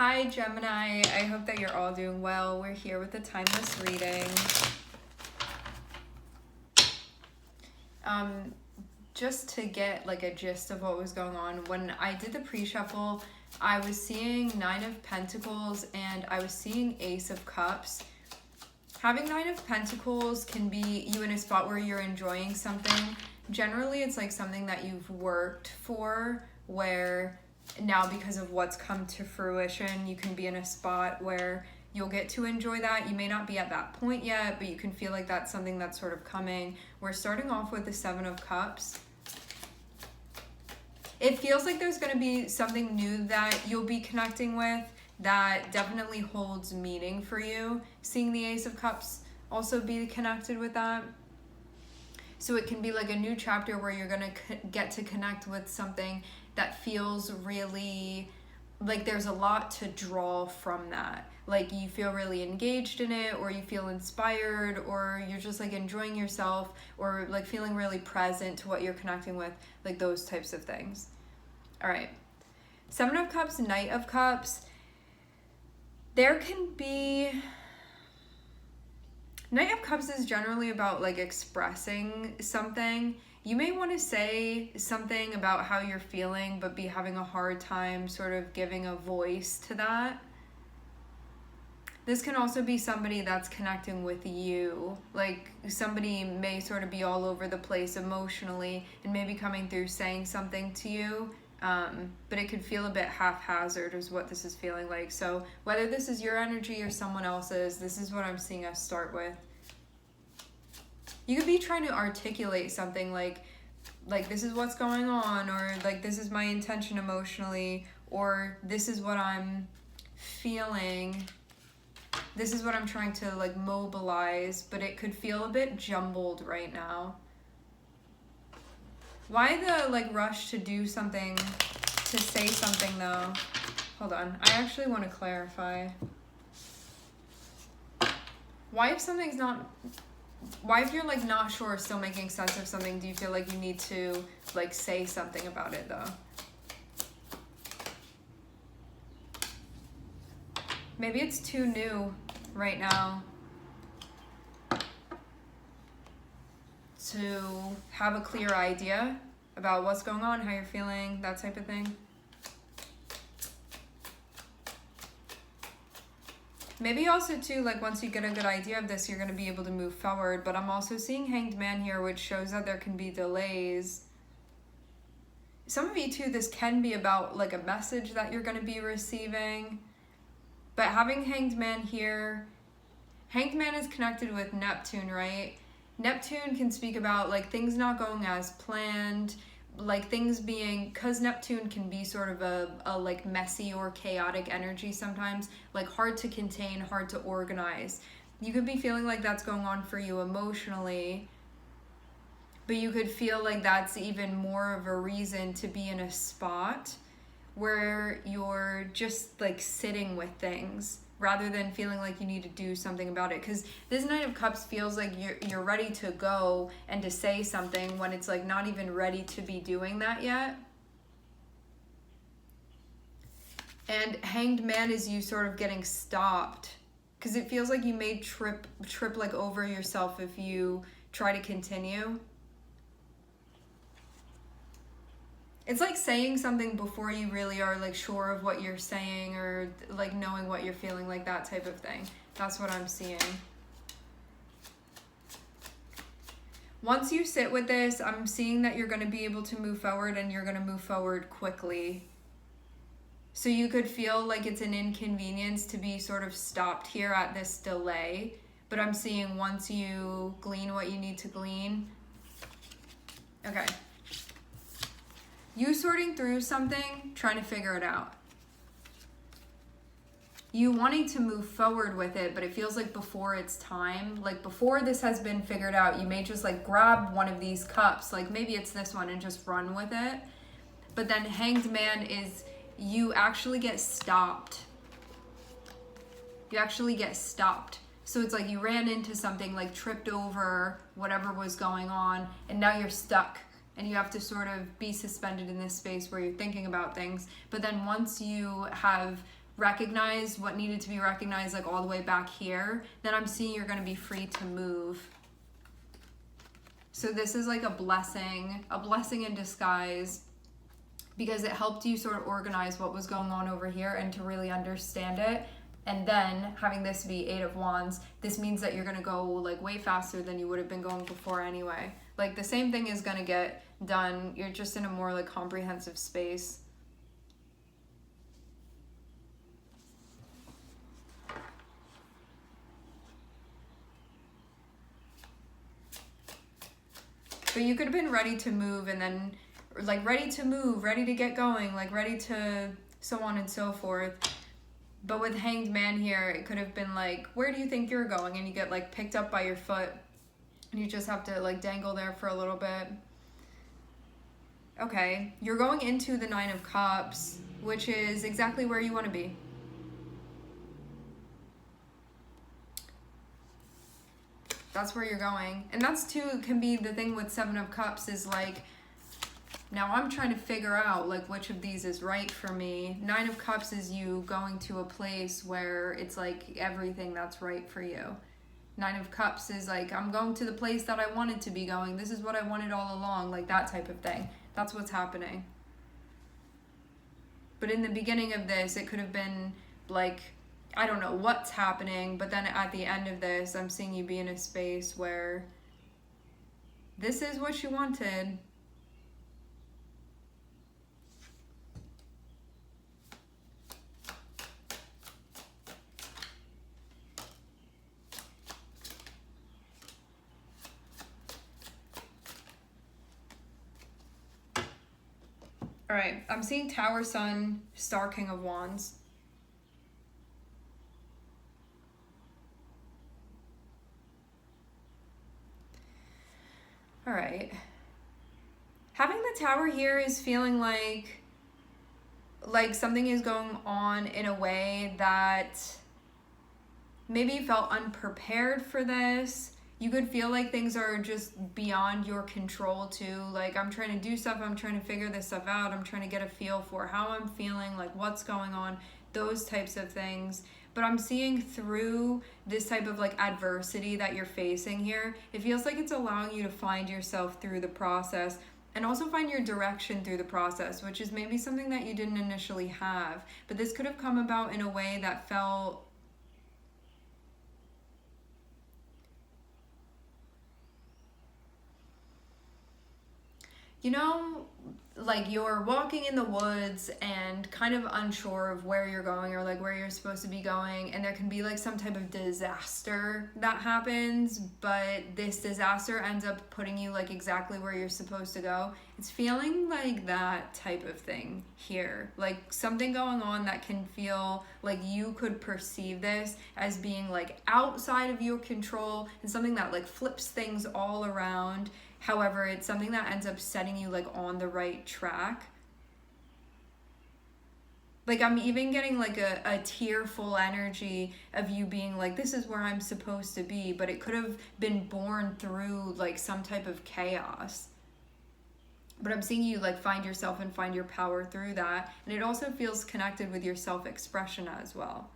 Hi Gemini, I hope that you're all doing well. We're here with a timeless reading. Just to get like a gist of what was going on, when I did the pre-shuffle, I was seeing Nine of Pentacles and I was seeing Ace of Cups. Having Nine of Pentacles can be you in a spot where you're enjoying something. Generally, it's like something that you've worked for, where now because of what's come to fruition, you can be in a spot where you'll get to enjoy that. You may not be at that point yet, but you can feel like that's something that's sort of coming. We're starting off with the Seven of Cups. It feels like there's going to be something new that you'll be connecting with that definitely holds meaning for you. Seeing the Ace of Cups also be connected with that. So it can be like a new chapter where you're going to get to connect with something that feels really like there's a lot to draw from that. Like you feel really engaged in it, or you feel inspired, or you're just like enjoying yourself, or like feeling really present to what you're connecting with, like those types of things. All right. Seven of Cups, Knight of Cups. There can be... Knight of Cups is generally about like expressing something. You may want to say something about how you're feeling, but be having a hard time sort of giving a voice to that. This can also be somebody that's connecting with you. Like somebody may sort of be all over the place emotionally and maybe coming through saying something to you. But it could feel a bit haphazard is what this is feeling like. So whether this is your energy or someone else's, this is what I'm seeing us start with. You could be trying to articulate something like this is what's going on, or like this is my intention emotionally, or this is what I'm feeling. This is what I'm trying to like mobilize, but it could feel a bit jumbled right now. Why the like rush to do something, to say something though? Hold on, I actually want to clarify. Why if something's not... Why if you're like not sure, still making sense of something, do you feel like you need to like say something about it though? Maybe it's too new right now to have a clear idea about what's going on, how you're feeling, that type of thing. Maybe also too, like once you get a good idea of this, you're going to be able to move forward. But I'm also seeing Hanged Man here, which shows that there can be delays. Some of you too, this can be about like a message that you're going to be receiving. But having Hanged Man here, Hanged Man is connected with Neptune, right? Neptune can speak about like things not going as planned, like things being, because Neptune can be sort of a like messy or chaotic energy sometimes, like hard to contain, hard to organize. You could be feeling like that's going on for you emotionally, but you could feel like that's even more of a reason to be in a spot where you're just like sitting with things rather than feeling like you need to do something about it. Because this Knight of Cups feels like you're ready to go and to say something when it's like not even ready to be doing that yet. And Hanged Man is you sort of getting stopped, because it feels like you may trip like over yourself if you try to continue. It's like saying something before you really are like sure of what you're saying, or like knowing what you're feeling, like that type of thing. That's what I'm seeing. Once you sit with this, I'm seeing that you're going to be able to move forward, and you're going to move forward quickly. So you could feel like it's an inconvenience to be sort of stopped here at this delay. But I'm seeing once you glean what you need to glean. Okay. You sorting through something, trying to figure it out. You wanting to move forward with it, but it feels like before it's time, like before this has been figured out, you may just like grab one of these cups, like maybe it's this one, and just run with it. But then Hanged Man is you actually get stopped. You actually get stopped. So it's like you ran into something, like tripped over whatever was going on, and now you're stuck. And you have to sort of be suspended in this space where you're thinking about things. But then once you have recognized what needed to be recognized, like all the way back here, then I'm seeing you're going to be free to move. So this is like a blessing in disguise, because it helped you sort of organize what was going on over here and to really understand it. And then having this be 8 of Wands, this means that you're going to go like way faster than you would have been going before anyway. Like the same thing is going to get done. You're just in a more like comprehensive space. But you could have been ready to move, and then like ready to move, ready to get going, like ready to so on and so forth. But with Hanged Man here, it could have been like, where do you think you're going? And you get like picked up by your foot and you just have to like dangle there for a little bit. Okay, you're going into the 9 of Cups, which is exactly where you want to be. That's where you're going. And that's too, can be the thing with 7 of Cups is like, now I'm trying to figure out like which of these is right for me. 9 of Cups is you going to a place where it's like everything that's right for you. 9 of Cups is like, I'm going to the place that I wanted to be going. This is what I wanted all along, like that type of thing. That's what's happening. But in the beginning of this, it could have been like, I don't know what's happening, but then at the end of this, I'm seeing you be in a space where this is what you wanted. All right, I'm seeing Tower, Sun, Star, King of Wands. All right. Having the Tower here is feeling like something is going on in a way that maybe you felt unprepared for this. You could feel like things are just beyond your control too. Like, I'm trying to do stuff, I'm trying to figure this stuff out, I'm trying to get a feel for how I'm feeling, like what's going on, those types of things. But I'm seeing through this type of like adversity that you're facing here, it feels like it's allowing you to find yourself through the process and also find your direction through the process, which is maybe something that you didn't initially have. But this could have come about in a way that felt like you're walking in the woods and kind of unsure of where you're going or like where you're supposed to be going, and there can be like some type of disaster that happens, but this disaster ends up putting you like exactly where you're supposed to go. It's feeling like that type of thing here, like something going on that can feel like you could perceive this as being like outside of your control and something that like flips things all around. However, it's something that ends up setting you like on the right track. Like I'm even getting like a tearful energy of you being like, this is where I'm supposed to be, but it could have been born through like some type of chaos. But I'm seeing you like find yourself and find your power through that. And it also feels connected with your self-expression as well.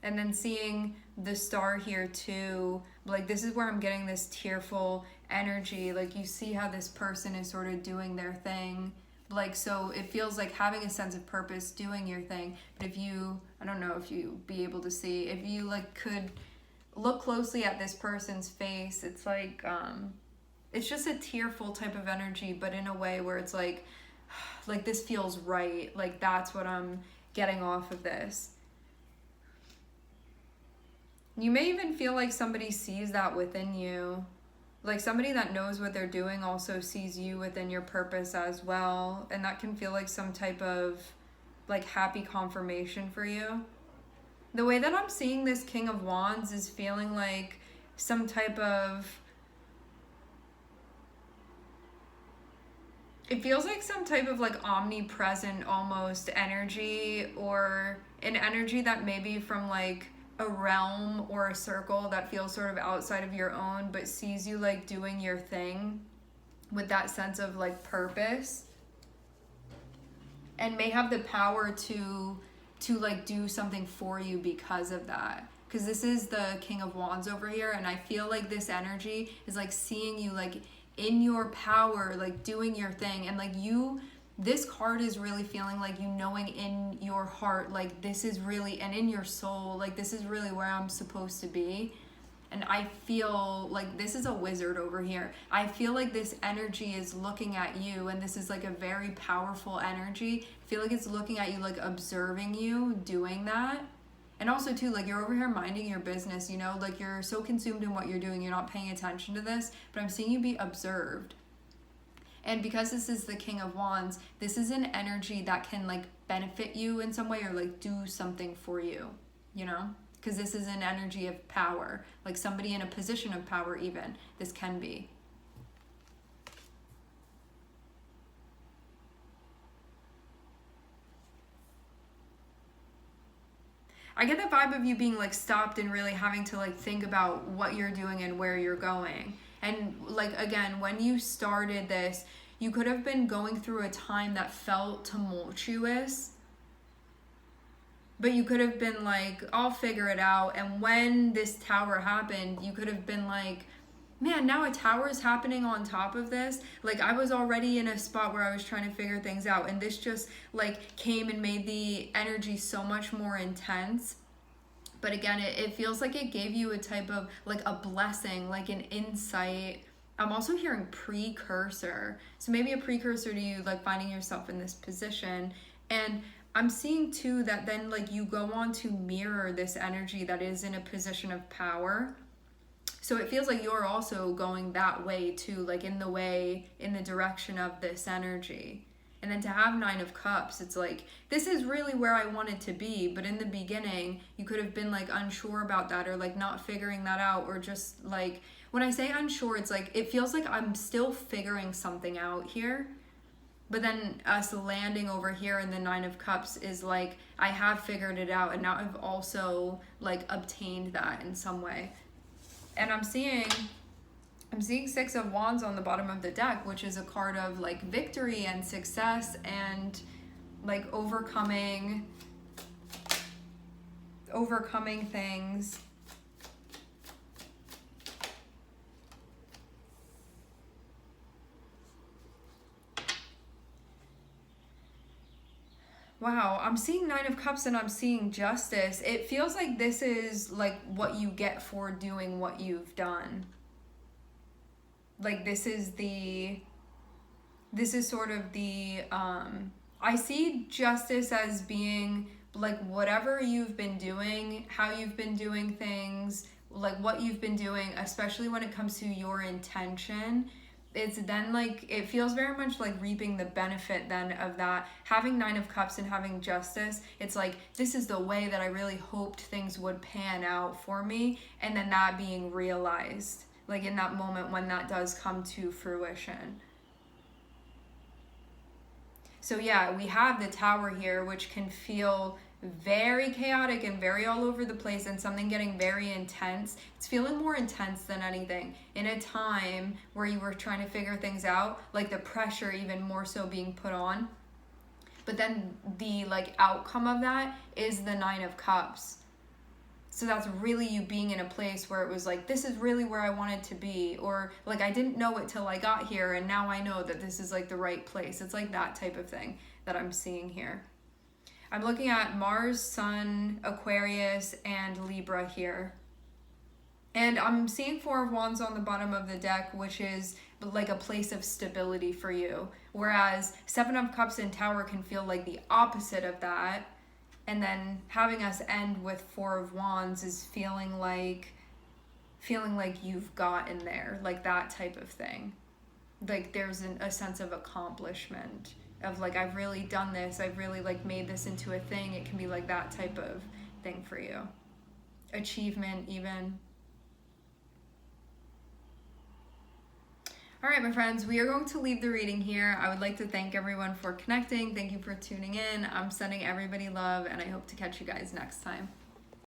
And then seeing the Star here too, like this is where I'm getting this tearful energy. Like you see how this person is sort of doing their thing. Like, so it feels like having a sense of purpose, doing your thing. But if you, I don't know if you be able to see, if you like could look closely at this person's face, it's like, it's just a tearful type of energy, but in a way where it's like this feels right. Like that's what I'm getting off of this. You may even feel like somebody sees that within you. Like somebody that knows what they're doing also sees you within your purpose as well. And that can feel like some type of like happy confirmation for you. The way that I'm seeing this King of Wands is feeling like some type of, it feels like some type of like omnipresent almost energy, or an energy that maybe from like a realm or a circle that feels sort of outside of your own, but sees you like doing your thing with that sense of like purpose, and may have the power to to like do something for you because of that. Because this is the King of Wands over here, and I feel like this energy is like seeing you like in your power, like doing your thing, and like you, this card is really feeling like you knowing in your heart, like this is really, and in your soul, like this is really where I'm supposed to be. And I feel like this is a wizard over here. I feel like this energy is looking at you, and this is like a very powerful energy. I feel like it's looking at you, like observing you doing that. And also too, like you're over here minding your business, you know, like you're so consumed in what you're doing, you're not paying attention to this, but I'm seeing you be observed. And because this is the King of Wands, this is an energy that can like benefit you in some way or like do something for you, you know? Because this is an energy of power, like somebody in a position of power even, this can be. I get the vibe of you being like stopped and really having to like think about what you're doing and where you're going. And like, again, when you started this, you could have been going through a time that felt tumultuous, but you could have been like, I'll figure it out. And when this tower happened, you could have been like, man, now a tower is happening on top of this. Like I was already in a spot where I was trying to figure things out, and this just like came and made the energy so much more intense. But again, it feels like it gave you a type of like a blessing, like an insight. I'm also hearing precursor. So maybe a precursor to you like finding yourself in this position. And I'm seeing too that then like you go on to mirror this energy that is in a position of power. So it feels like you're also going that way too, like in the direction of this energy. And then to have 9 of Cups, it's like, this is really where I wanted to be. But in the beginning, you could have been like unsure about that, or like not figuring that out, or just like, when I say unsure, it's like, it feels like I'm still figuring something out here. But then us landing over here in the 9 of Cups is like, I have figured it out, and now I've also like obtained that in some way. And I'm seeing 6 of Wands on the bottom of the deck, which is a card of like victory and success and like overcoming things. Wow, I'm seeing 9 of Cups and I'm seeing justice. It feels like this is like what you get for doing what you've done. Like this is sort of the, I see justice as being like whatever you've been doing, how you've been doing things, like what you've been doing, especially when it comes to your intention. It's then like, it feels very much like reaping the benefit then of that. Having 9 of Cups and having justice, it's like, this is the way that I really hoped things would pan out for me. And then that being realized, like in that moment when that does come to fruition. So yeah, we have the Tower here, which can feel very chaotic and very all over the place, and something getting very intense. It's feeling more intense than anything in a time where you were trying to figure things out, like the pressure even more so being put on. But then the like outcome of that is the 9 of Cups. So that's really you being in a place where it was like, this is really where I wanted to be, or like I didn't know it till I got here and now I know that this is like the right place. It's like that type of thing that I'm seeing here. I'm looking at Mars, Sun, Aquarius, and Libra here. And I'm seeing 4 of Wands on the bottom of the deck, which is like a place of stability for you. Whereas 7 of Cups and Tower can feel like the opposite of that. And then having us end with 4 of Wands is feeling like you've gotten there, like that type of thing. Like there's a sense of accomplishment. Of like, I've really done this, I've really like made this into a thing. It can be like that type of thing for you. Achievement even. All right, my friends, we are going to leave the reading here. I would like to thank everyone for connecting. Thank you for tuning in. I'm sending everybody love, and I hope to catch you guys next time.